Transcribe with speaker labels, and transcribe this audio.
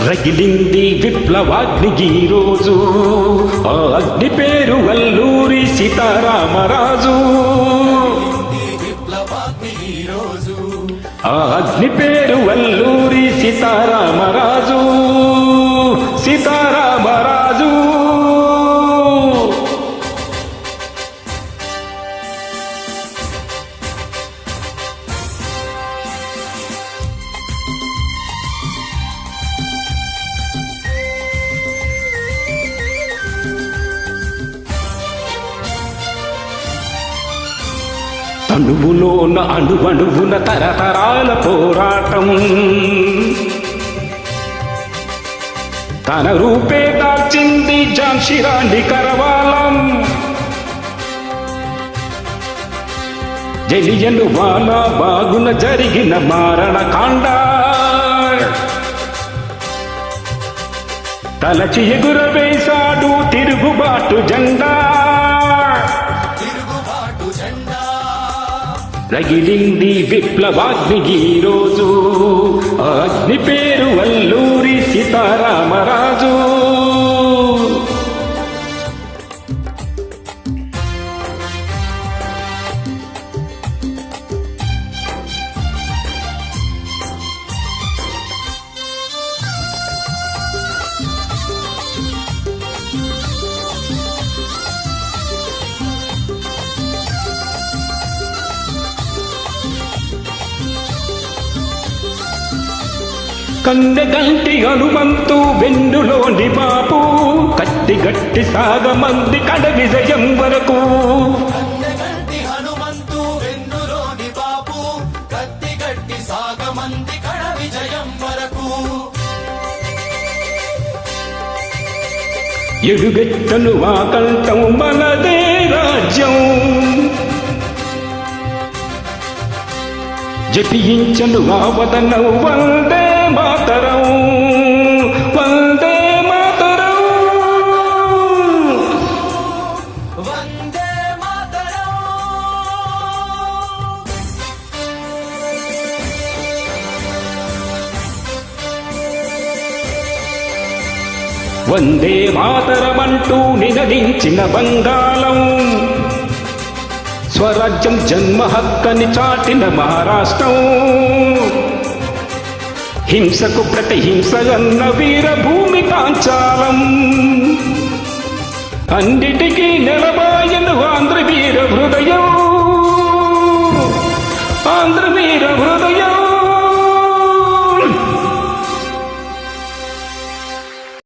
Speaker 1: రగిలింది విప్లవాగ్ని ఈ రోజు, ఆ అగ్ని పేరు అల్లూరి సీతారామరాజు. ఆ అగ్ని పేరు అల్లూరి సీతారామరాజు, సీతారామరాజు. అణువులోన అణువణువున తరతరాల పోరాటం, తన రూపే దాల్చింది ఝాన్సీ రాణి కరవాలం. జలియను వాలా బాగున జరిగిన మారణకాండ, తలచి ఎగురవేశాడు తిరుగుబాటు జెండా. రగిలింది విప్లవాగ్ని ఈ రోజు, ఆ అగ్ని పేరు అల్లూరి సీతారామరాజు. కన్నెగంటి హనుమంతు వెన్నులోని బాపు, కట్టి గట్టి సాగమంది కడ విజయం వరకు. ఎడుగెట్టను ఆ కంఠం మనదే రాజ్యం, జపించను ఆ వదనం వందే మాతరం, వందే మాతరం, వందే మాతరం. వందే మాతరమంటూ నినదించిన బంగాళం, స్వరాజ్యం జన్మ హక్కని చాటిన మహారాష్ట్రం. హింసకు ప్రతిహింస అన్న వీరభూమి పాంచాలం, అన్నిటికీ నిలబాయను ఆంధ్ర వీర హృదయం, ఆంధ్ర వీర హృదయం.